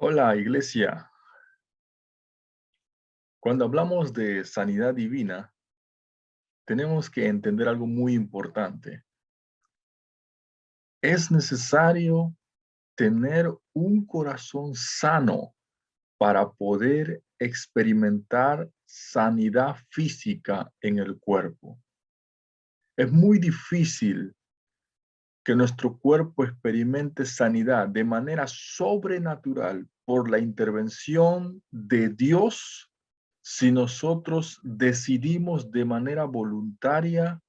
Hola, iglesia. Cuando hablamos de sanidad divina, tenemos que entender algo muy importante. Es necesario tener un corazón sano para poder experimentar sanidad física en el cuerpo. Es muy difícil que nuestro cuerpo experimente sanidad de manera sobrenatural por la intervención de Dios si nosotros decidimos de manera voluntaria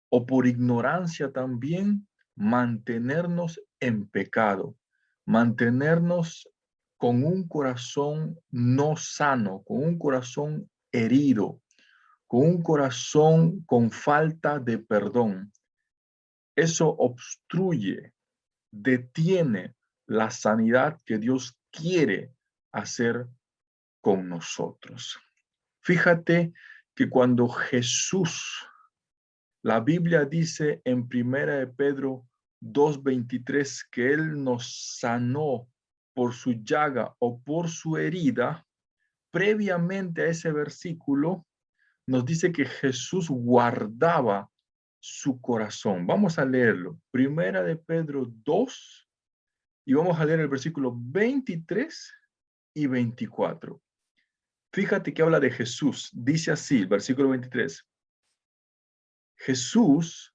o por ignorancia también mantenernos en pecado, mantenernos con un corazón no sano, con un corazón herido, con un corazón con falta de perdón. Eso obstruye, detiene la sanidad que Dios quiere hacer con nosotros. Fíjate que cuando Jesús, la Biblia dice en Primera de Pedro 2:23 que Él nos sanó por su llaga o por su herida, previamente a ese versículo nos dice que Jesús guardaba su corazón. Vamos a leerlo. Primera de Pedro 2 y vamos a leer el versículo 23 y 24. Fíjate que habla de Jesús. Dice así, versículo 23. Jesús,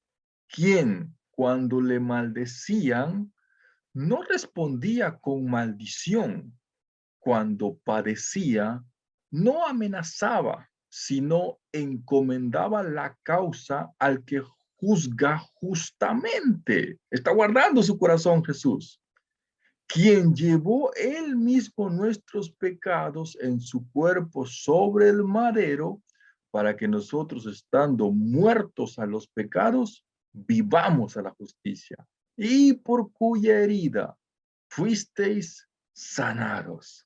quien cuando le maldecían, no respondía con maldición. Cuando padecía, no amenazaba, sino encomendaba la causa al que juzga justamente. Está guardando su corazón Jesús, quien llevó él mismo nuestros pecados en su cuerpo sobre el madero, para que nosotros, estando muertos a los pecados, vivamos a la justicia, y por cuya herida fuisteis sanados.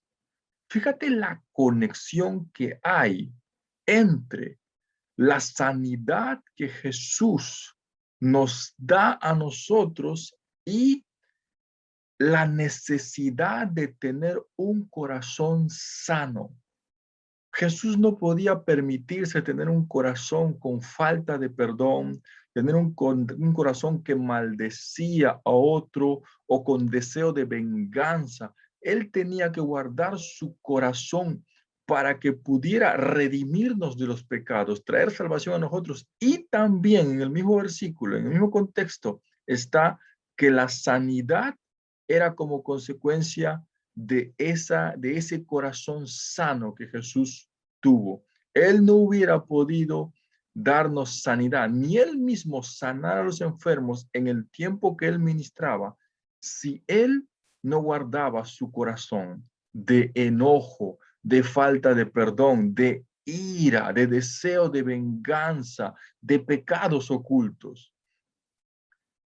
Fíjate la conexión que hay entre la sanidad que Jesús nos da a nosotros y la necesidad de tener un corazón sano. Jesús no podía permitirse tener un corazón con falta de perdón, tener un corazón que maldecía a otro o con deseo de venganza. Él tenía que guardar su corazón para que pudiera redimirnos de los pecados, traer salvación a nosotros. Y también en el mismo versículo, en el mismo contexto, está que la sanidad era como consecuencia de ese corazón sano que Jesús tuvo. Él no hubiera podido darnos sanidad, ni él mismo sanar a los enfermos en el tiempo que él ministraba, si él no guardaba su corazón de enojo, de falta de perdón, de ira, de deseo de venganza, de pecados ocultos.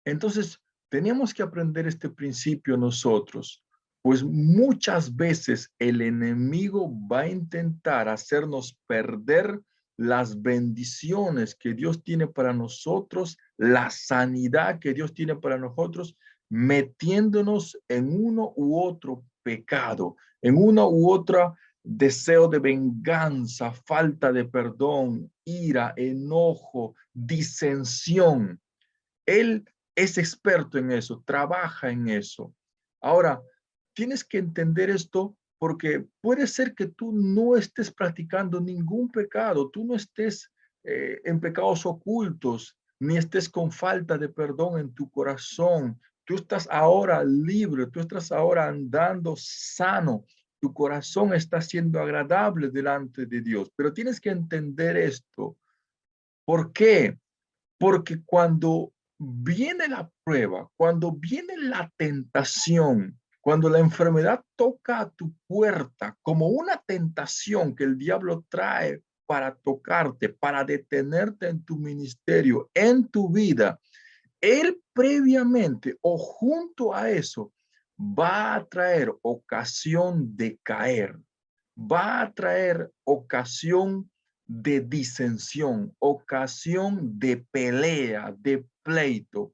Entonces, tenemos que aprender este principio nosotros, pues muchas veces el enemigo va a intentar hacernos perder las bendiciones que Dios tiene para nosotros, la sanidad que Dios tiene para nosotros, metiéndonos en uno u otro pecado, en uno u otro deseo de venganza, falta de perdón, ira, enojo, disensión. Él es experto en eso, trabaja en eso. Ahora, tienes que entender esto porque puede ser que tú no estés practicando ningún pecado, tú no estés en pecados ocultos, ni estés con falta de perdón en tu corazón. Tú estás ahora libre, tú estás ahora andando sano, tu corazón está siendo agradable delante de Dios. Pero tienes que entender esto. ¿Por qué? Porque cuando viene la prueba, cuando viene la tentación, cuando la enfermedad toca a tu puerta como una tentación que el diablo trae para tocarte, para detenerte en tu ministerio, en tu vida, él previamente o junto a eso va a traer ocasión de caer, va a traer ocasión de disensión, ocasión de pelea, de pleito.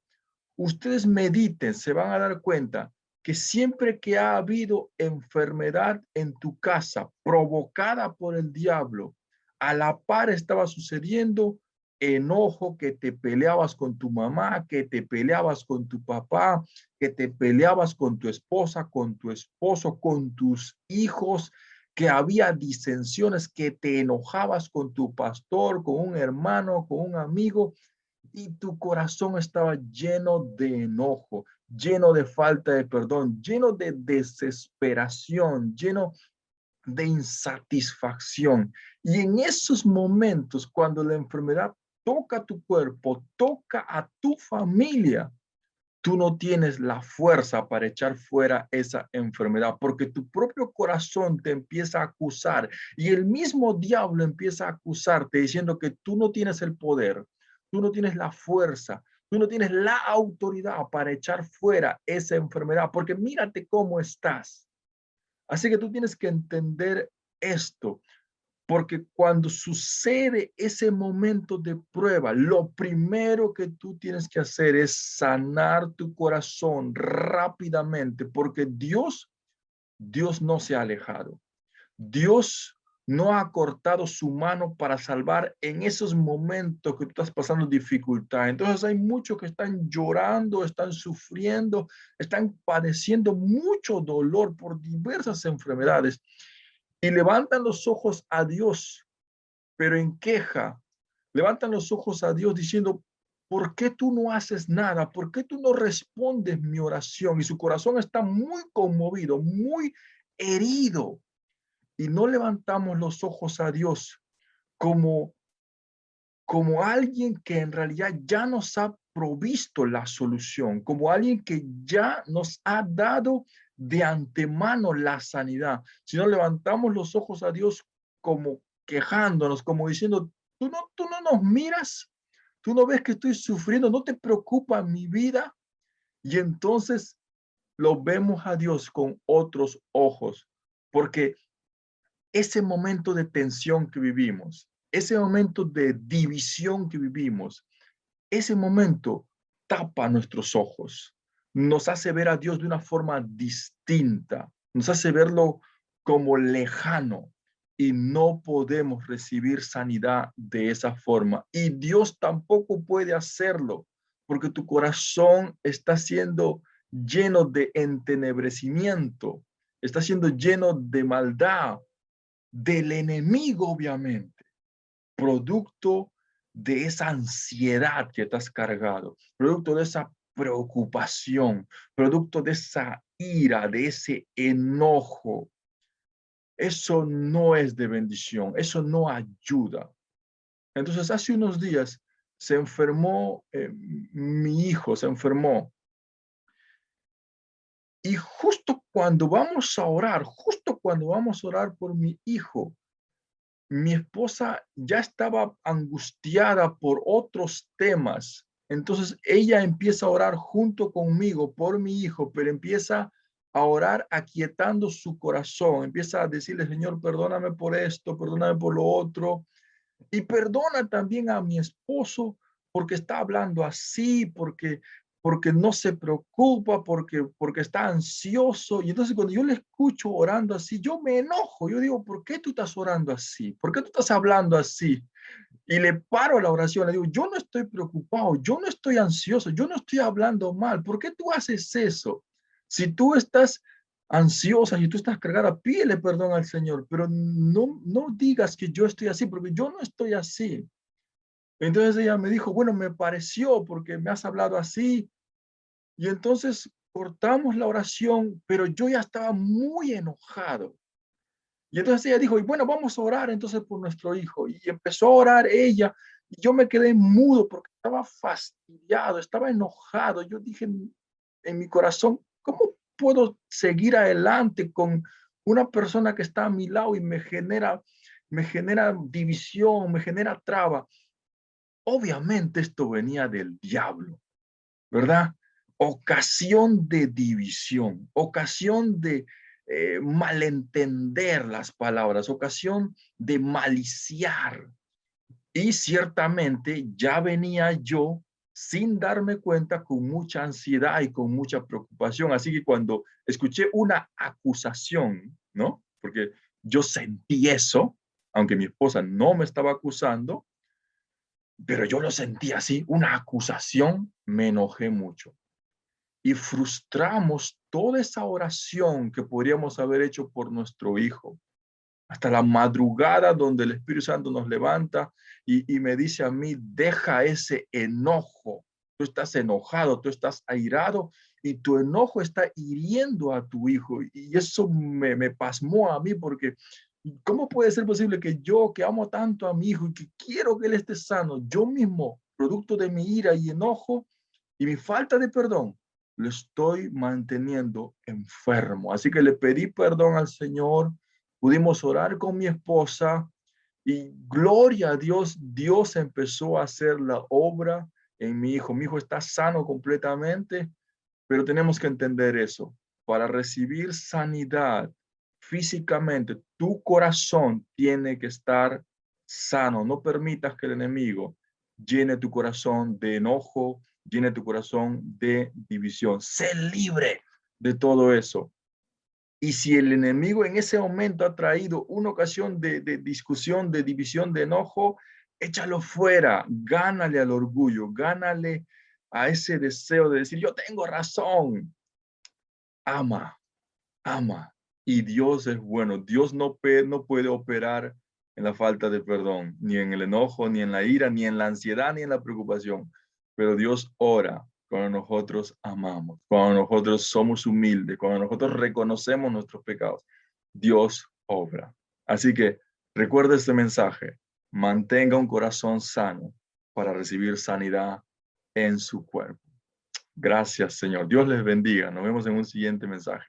Ustedes mediten, se van a dar cuenta que siempre que ha habido enfermedad en tu casa provocada por el diablo, a la par estaba sucediendo enojo, que te peleabas con tu mamá, que te peleabas con tu papá, que te peleabas con tu esposa, con tu esposo, con tus hijos, que había disensiones, que te enojabas con tu pastor, con un hermano, con un amigo, y tu corazón estaba lleno de enojo, lleno de falta de perdón, lleno de desesperación, lleno de insatisfacción. Y en esos momentos, cuando la enfermedad toca tu cuerpo, toca a tu familia, tú no tienes la fuerza para echar fuera esa enfermedad, porque tu propio corazón te empieza a acusar y el mismo diablo empieza a acusarte diciendo que tú no tienes el poder, tú no tienes la fuerza, tú no tienes la autoridad para echar fuera esa enfermedad, porque mírate cómo estás. Así que tú tienes que entender esto. Porque cuando sucede ese momento de prueba, lo primero que tú tienes que hacer es sanar tu corazón rápidamente, porque Dios no se ha alejado. Dios no ha cortado su mano para salvar en esos momentos que tú estás pasando dificultad. Entonces hay muchos que están llorando, están sufriendo, están padeciendo mucho dolor por diversas enfermedades y levantan los ojos a Dios, pero en queja, levantan los ojos a Dios diciendo, ¿por qué tú no haces nada? ¿Por qué tú no respondes mi oración? Y su corazón está muy conmovido, muy herido. Y no levantamos los ojos a Dios como, como alguien que en realidad ya nos ha provisto la solución, como alguien que ya nos ha dado de antemano la sanidad, sino levantamos los ojos a Dios como quejándonos, como diciendo, tú no nos miras, tú no ves que estoy sufriendo, no te preocupa mi vida. Y entonces lo vemos a Dios con otros ojos, porque ese momento de tensión que vivimos, ese momento de división que vivimos, ese momento tapa nuestros ojos, nos hace ver a Dios de una forma distinta, nos hace verlo como lejano y no podemos recibir sanidad de esa forma. Y Dios tampoco puede hacerlo porque tu corazón está siendo lleno de entenebrecimiento, está siendo lleno de maldad, del enemigo, obviamente, producto de esa ansiedad que te has cargado, producto de esa preocupación, producto de esa ira, de ese enojo. Eso no es de bendición, eso no ayuda. Entonces, hace unos días se enfermó, mi hijo se enfermó. Y justo cuando vamos a orar, justo cuando vamos a orar por mi hijo, mi esposa ya estaba angustiada por otros temas. Entonces ella empieza a orar junto conmigo por mi hijo, pero empieza a orar aquietando su corazón. Empieza a decirle, Señor, perdóname por esto, perdóname por lo otro. Y perdona también a mi esposo porque está hablando así, porque no se preocupa, porque está ansioso. Y entonces cuando yo le escucho orando así, yo me enojo. Yo digo, ¿por qué tú estás orando así? ¿Por qué tú estás hablando así? Y le paro la oración, le digo, yo no estoy preocupado, yo no estoy ansioso, yo no estoy hablando mal. ¿Por qué tú haces eso? Si tú estás ansiosa y tú estás cargada, pídele perdón al Señor, pero no digas que yo estoy así, porque yo no estoy así. Entonces ella me dijo, bueno, me pareció porque me has hablado así. Y entonces cortamos la oración, pero yo ya estaba muy enojado. Y entonces ella dijo, y bueno, vamos a orar entonces por nuestro hijo. Y empezó a orar ella, y yo me quedé mudo porque estaba fastidiado, estaba enojado. Yo dije en mi corazón, ¿cómo puedo seguir adelante con una persona que está a mi lado y me genera división, me genera traba? Obviamente esto venía del diablo, ¿verdad? Ocasión de división, ocasión de malentender las palabras, ocasión de maliciar. Y ciertamente ya venía yo sin darme cuenta, con mucha ansiedad y con mucha preocupación. Así que cuando escuché una acusación, ¿no? Porque yo sentí eso, aunque mi esposa no me estaba acusando, pero yo lo sentí así, una acusación, me enojé mucho. Y frustramos toda esa oración que podríamos haber hecho por nuestro hijo. Hasta la madrugada donde el Espíritu Santo nos levanta y me dice a mí, deja ese enojo. Tú estás enojado, tú estás airado y tu enojo está hiriendo a tu hijo. Y eso me pasmó a mí porque ¿cómo puede ser posible que yo, que amo tanto a mi hijo y que quiero que él esté sano, yo mismo, producto de mi ira y enojo y mi falta de perdón, lo estoy manteniendo enfermo? Así que le pedí perdón al Señor, pudimos orar con mi esposa y gloria a Dios, Dios empezó a hacer la obra en mi hijo. Mi hijo está sano completamente, pero tenemos que entender eso. Para recibir sanidad físicamente, tu corazón tiene que estar sano. No permitas que el enemigo llene tu corazón de enojo, llene tu corazón de división. Sé libre de todo eso. Y si el enemigo en ese momento ha traído una ocasión de discusión, de división, de enojo, échalo fuera, gánale al orgullo, gánale a ese deseo de decir, yo tengo razón. Ama, ama. Y Dios es bueno. Dios no puede operar en la falta de perdón, ni en el enojo, ni en la ira, ni en la ansiedad, ni en la preocupación. Pero Dios ora cuando nosotros amamos, cuando nosotros somos humildes, cuando nosotros reconocemos nuestros pecados. Dios obra. Así que recuerda este mensaje. Mantenga un corazón sano para recibir sanidad en su cuerpo. Gracias, Señor. Dios les bendiga. Nos vemos en un siguiente mensaje.